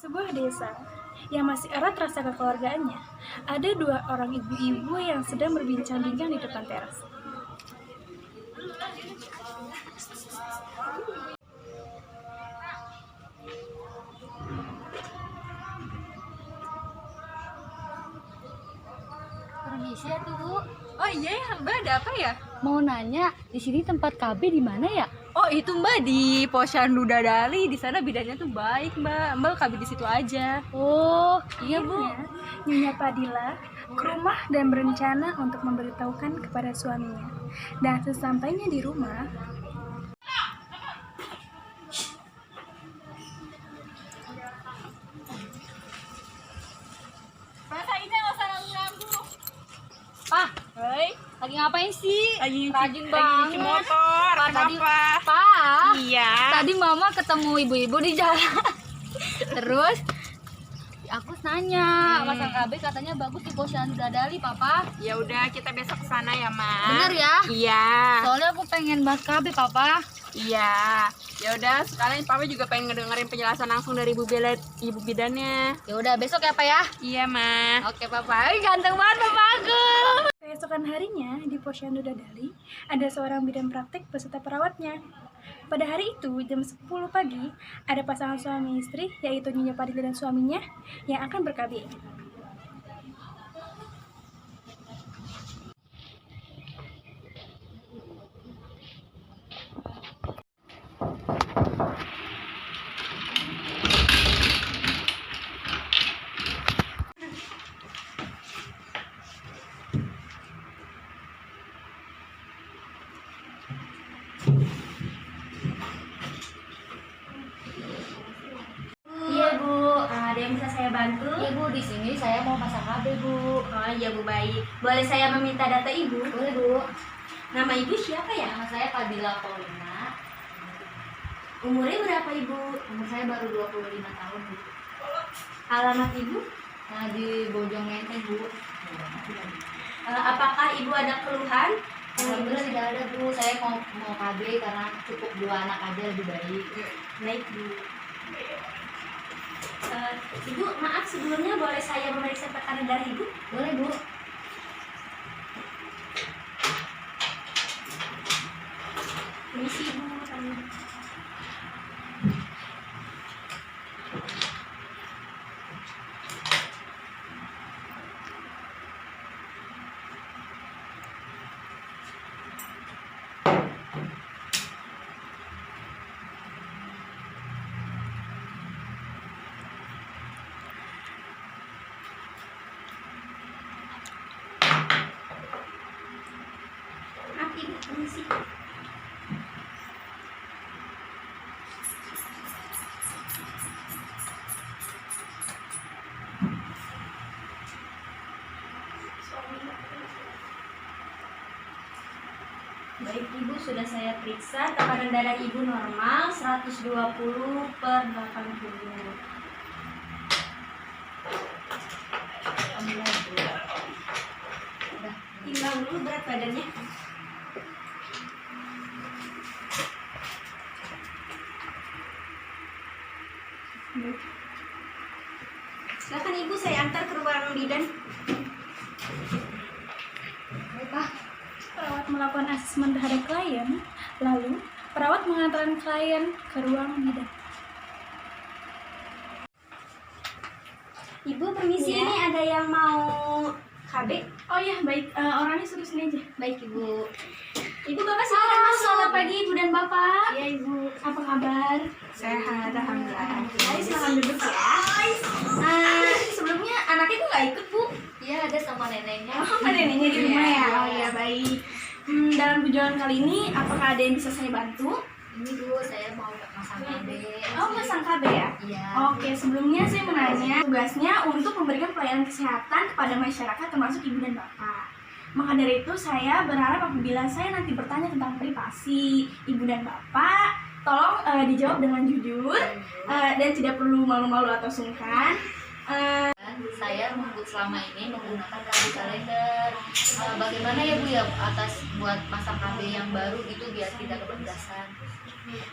Sebuah desa yang masih erat rasa kekeluargaannya, ada dua orang ibu-ibu yang sedang berbincang-bincang di depan teras. Permisi ya tuh, Bu. Oh iya ya, Mbak, ada apa ya? Mau nanya, di sini tempat KB di mana ya? Oh itu Mbak di Posyandu Dadali, di sana bidannya tuh baik Mbak. Mbak KB di situ aja. Oh, iya Bu. Akhirnya, Nyonya Padilla ke rumah dan berencana untuk memberitahukan kepada suaminya. Dan sesampainya di rumah, Pak, Hai, lagi ngapain sih? lagi Rajin nyuci banget. motor. Pak, tadi, Kenapa? Pak, Iya. tadi Mama ketemu ibu-ibu di jalan. Terus aku nanya, Mas KB katanya bagus di Posyandu Dadali, Papa. Ya udah, kita besok ke sana ya, Ma. Bener ya? Iya. Soalnya aku pengen bahas KB, Papa. Iya. Ya udah, sekalian Papa juga pengen ngedengerin penjelasan langsung dari ibu bidannya. Ya udah besok ya, Pak ya. Iya, Ma. Oke, Papa. Ih, ganteng banget Papaku. keesokan harinya di Posyandu Dadali, ada seorang bidan praktek beserta perawatnya. Pada hari itu, jam 10 pagi, ada pasangan suami istri, yaitu Nyonya Padilla dan suaminya, yang akan ber-KB. Iya Bu, ada yang bisa saya bantu? Iya Bu, di sini saya mau pasang KB Bu. Oh iya Bu, baik. Boleh saya meminta data Ibu? Boleh Bu. Nama Ibu siapa ya? Nama saya Padilla Paulina. Umurnya berapa Ibu? Umur saya baru 25 tahun Bu. Alamat Ibu? Nah di Bojong Menteng Bu. Apakah Ibu ada keluhan? Alhamdulillah tidak ada Bu. Saya mau KB karena cukup 2 anak aja lebih baik. Baik Bu. Ibu, maaf sebelumnya boleh saya memeriksa tekanan darah Ibu? Boleh Bu. Permisi Ibu. Maaf Ibu, permisi. Baik Ibu, sudah saya periksa. Tekanan darah Ibu normal 120/80. Alhamdulillah Bu. Udah. Timbang dulu berat badannya. Silakan Ibu, saya antar ke ruang bidan. Baik Pak. Perawat melakukan asesmen terhadap klien, lalu perawat mengantarkan klien ke ruang bidan. Ibu permisi, ini ada yang mau KB. Oh iya, baik. Orangnya suruh sini aja. Baik Ibu. Ibu Bapak silakan masuk. Selamat pagi Ibu dan Bapak. Iya, Ibu. Apa kabar? Sehat, alhamdulillah. Ayo silakan duduk ya. Sebelumnya anaknya tuh nggak ikut Bu. Iya ada sama neneknya. Oh, neneknya di rumah ya? Iya. Oh iya, baik. Dalam perjalanan kali ini, apakah ada yang bisa saya bantu? Ini Bu, saya mau pasang KB. Oh, pasang KB ya? Iya. Oke, sebelumnya saya menanya tugasnya untuk memberikan pelayanan kesehatan kepada masyarakat termasuk ibu dan bapak. Maka dari itu saya berharap apabila saya nanti bertanya tentang privasi ibu dan bapak, tolong dijawab dengan jujur dan tidak perlu malu-malu atau sungkan. saya selama ini menggunakan KB kalender. Bagaimana ya Bu ya atas buat masa KB yang baru itu biar tidak kebablasan?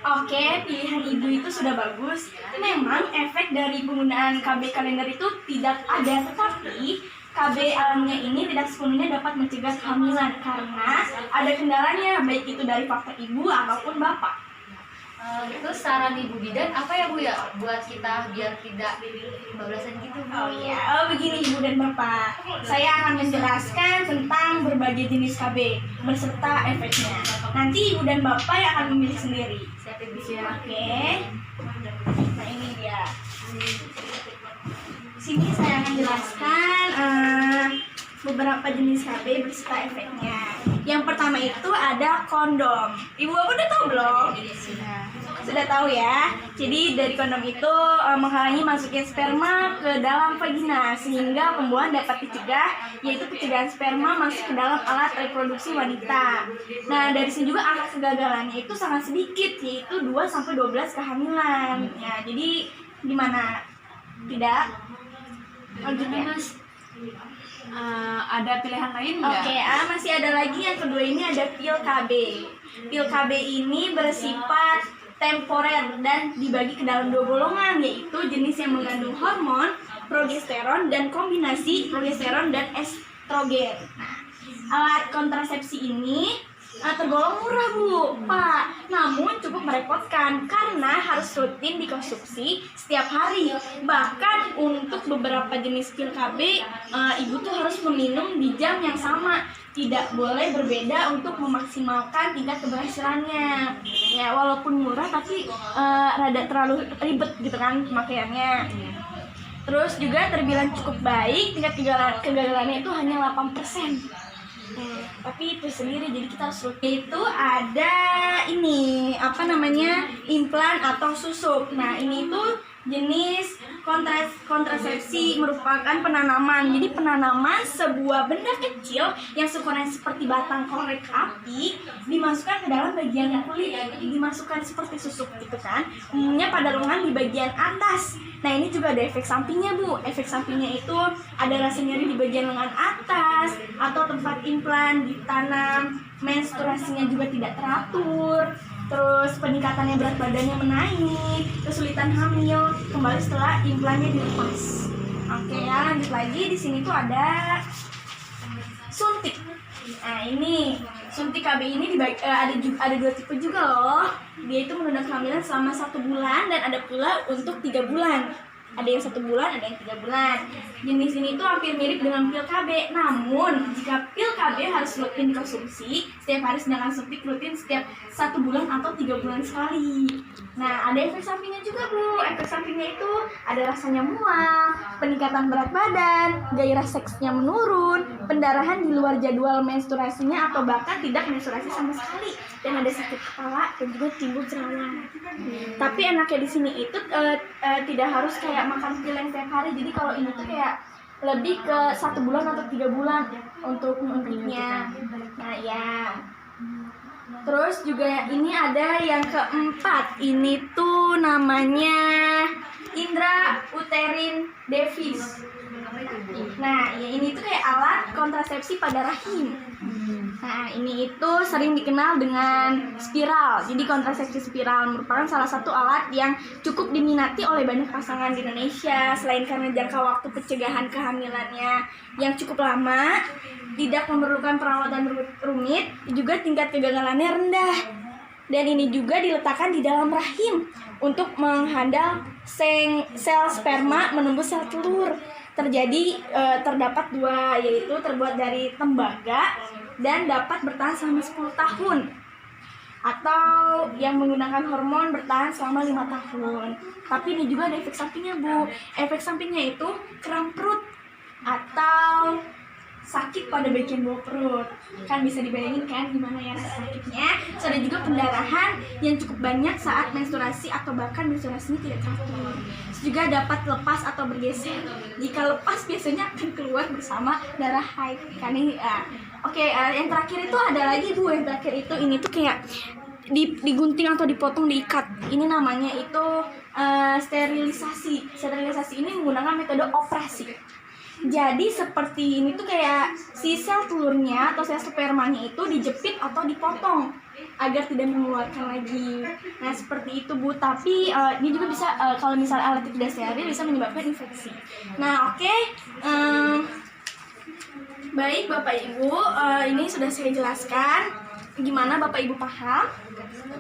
Oke, pilihan ibu itu sudah bagus. Memang efek dari penggunaan KB kalender itu tidak ada, tetapi KB alamnya ini tidak sepenuhnya dapat mencegah kehamilan karena ada kendalanya, baik itu dari faktor ibu ataupun bapak. Terus saran ibu bidan apa ya Bu ya buat kita biar tidak kebablasan gitu Bu? Begini ibu dan bapak, saya akan menjelaskan tentang berbagai jenis KB beserta efeknya. Nanti ibu dan bapak yang akan memilih sendiri. Siap Ibu ya. Oke. Nah ini dia. Sini saya akan jelaskan beberapa jenis KB beserta efeknya. Yang pertama itu ada kondom. Ibu bapak udah tahu belum? Sudah tahu ya. Jadi dari kondom itu menghalangi masuknya sperma ke dalam vagina sehingga pembuahan dapat dicegah, yaitu pencegahan sperma masuk ke dalam alat reproduksi wanita. Nah, dari sini juga angka kegagalannya itu sangat sedikit, yaitu 2-12 kehamilan. Ya, jadi gimana? Tidak? Lanjutnya Mas. Ada pilihan lain nggak? Oke, masih ada lagi yang kedua ini ada pil KB. Pil KB ini bersifat temporer dan dibagi ke dalam 2 golongan, yaitu jenis yang mengandung hormon progesteron dan kombinasi progesteron dan estrogen. Nah, alat kontrasepsi ini tergolong murah Bu, Pak. Namun cukup merepotkan karena harus rutin dikonsumsi setiap hari. Bahkan untuk beberapa jenis pil KB, ibu tuh harus meminum di jam yang sama. Tidak boleh berbeda untuk memaksimalkan tingkat keberhasilannya. Ya walaupun murah tapi rada terlalu ribet gitu kan pemakaiannya. Terus juga terbilang cukup baik, tingkat kegagalannya itu hanya 8%. Tapi itu sendiri, jadi kita harus rutin. Itu ada ini apa namanya implan atau susuk. Nah ini tuh jenis kontrasepsi merupakan penanaman. Jadi penanaman sebuah benda kecil yang seukuran seperti batang korek api dimasukkan ke dalam bagian kulit. Jadi dimasukkan seperti susuk gitu kan. Umumnya pada lengan di bagian atas. Nah ini juga ada efek sampingnya Bu. Efek sampingnya itu ada rasa nyeri di bagian lengan atas atau tempat implan ditanam. Menstruasinya juga tidak teratur. Terus peningkatannya berat badannya menaik, kesulitan hamil kembali setelah implannya dilepas. Oke ya, lanjut lagi. Di sini tuh ada suntik. Nah ini suntik KB ini ada 2 tipe juga loh. Dia itu menunda kehamilan selama 1 bulan dan ada pula untuk 3 bulan. Ada yang 1 bulan, ada yang 3 bulan. Jenis ini tuh hampir mirip dengan pil KB. Namun, jika pil KB harus rutin dikonsumsi setiap hari, sedangkan suntik rutin setiap 1 bulan atau 3 bulan sekali. Nah, ada efek sampingnya juga Bu. Efek sampingnya itu ada rasanya mual, peningkatan berat badan, gairah seksnya menurun, pendarahan di luar jadwal menstruasinya atau bahkan tidak menstruasi sama sekali, dan ada sakit kepala dan juga timbul jerawat. Tapi enaknya di sini itu tidak harus kayak makan pil yang setiap hari. Jadi kalau ini tuh kayak lebih ke 1 bulan atau 3 bulan untuk menyuntiknya. Nah ya. Terus juga ini ada yang keempat. Ini tuh namanya intrauterine device. Nah, ya ini tuh kayak alat kontrasepsi pada rahim. Nah, ini itu sering dikenal dengan spiral. Jadi kontrasepsi spiral merupakan salah satu alat yang cukup diminati oleh banyak pasangan di Indonesia. Selain karena jangka waktu pencegahan kehamilannya yang cukup lama, tidak memerlukan perawatan rumit, juga tingkat kegagalannya rendah. Dan ini juga diletakkan di dalam rahim untuk menghandle sel sperma menembus sel telur. Terdapat 2, yaitu terbuat dari tembaga dan dapat bertahan selama 10 tahun, atau yang menggunakan hormon bertahan selama 5 tahun. Tapi ini juga ada efek sampingnya Bu. Efek sampingnya itu kram perut atau sakit pada bagian bawah perut. Kan bisa dibayangin kan gimana ya rasa sakitnya. Terus ada juga pendarahan yang cukup banyak saat menstruasi atau bahkan menstruasinya tidak teratur. Terus juga dapat lepas atau bergeser. Jika lepas biasanya akan keluar bersama darah haid. Kan ini yang terakhir itu ada lagi Bu. Yang terakhir itu ini tuh kayak digunting atau dipotong, diikat. Ini namanya itu sterilisasi. Sterilisasi ini menggunakan metode operasi. Jadi seperti ini tuh kayak si sel telurnya atau sel spermanya itu dijepit atau dipotong agar tidak mengeluarkan lagi. Nah seperti itu Bu, tapi ini juga bisa kalau misalnya alatnya tidak steril bisa menyebabkan infeksi. Nah oke. Baik Bapak Ibu, ini sudah saya jelaskan. Gimana Bapak Ibu paham?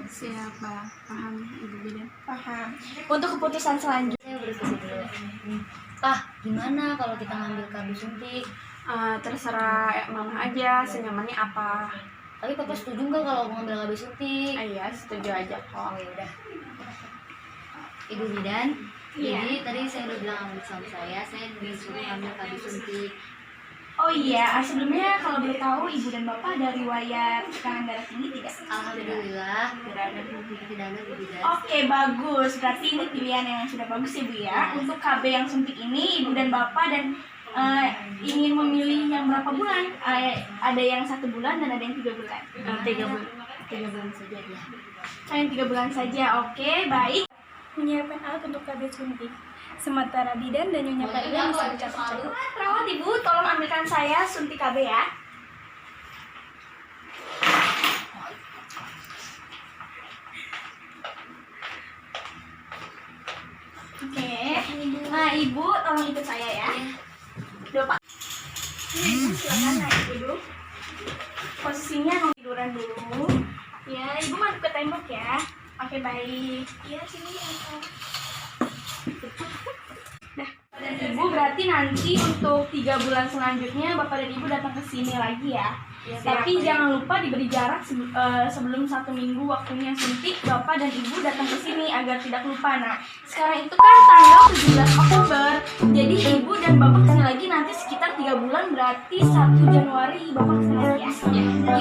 Siapa? Paham Ibu Bidan? Paham. Untuk keputusan selanjutnya. Saya berdiskusi dulu. Pak, gimana kalau kita ngambil KB suntik? Terserah mama aja, senyamannya apa. Tapi papa setuju nggak kalau ngambil KB suntik? Iya, setuju aja Oh kok. ya udah. Ibu Bidan, Iya. jadi tadi saya udah bilang sama suami saya disuruh ngambil KB suntik. Oh iya, sebelumnya kalau boleh tahu Ibu dan Bapak ada riwayat tekanan darah tinggi tidak? Alhamdulillah tidak ada Bu Bidan. Oke, bagus. Berarti ini pilihan yang sudah bagus ya Bu ya. Untuk KB yang suntik ini Ibu dan Bapak dan ingin memilih yang berapa bulan? Ada yang 1 bulan dan ada yang 3 bulan. 3 bulan. 3 bulan saja ya. Yang 3 bulan saja. Oke, baik. Menyiapkan alat untuk KB suntik. Sementara Bidan dan Nyonya Farida bisa bercakap-cakap. Perawat Ibu, tolong ambilkan saya suntik KB ya. Oke. Nah, Ibu tolong ikut saya ya. Pak. Ibu silakan naik duduk. Posisinya mau tiduran dulu. Ya, Ibu madep ke tembok ya. Oke, baik. Iya, sini ya. Nah, dan Ibu berarti nanti untuk 3 bulan selanjutnya Bapak dan Ibu datang ke sini lagi ya. Tapi jangan lupa diberi jarak sebelum 1 minggu waktunya suntik. Bapak dan Ibu datang ke sini agar tidak lupa. Nah, sekarang itu kan tanggal 17 Oktober. Jadi Ibu dan Bapak kesini lagi nanti sekitar 3 bulan, berarti 1 Januari Bapak kesini lagi ya.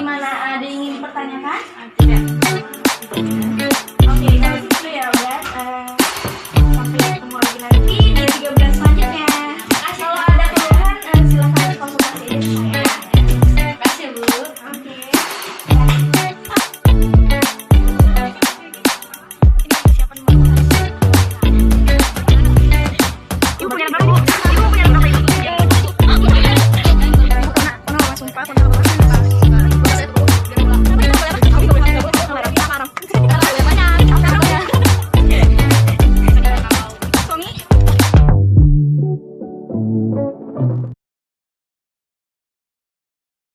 Gimana, ada yang ingin dipertanyakan? Tidak. Oke, kalau gitu ya udah.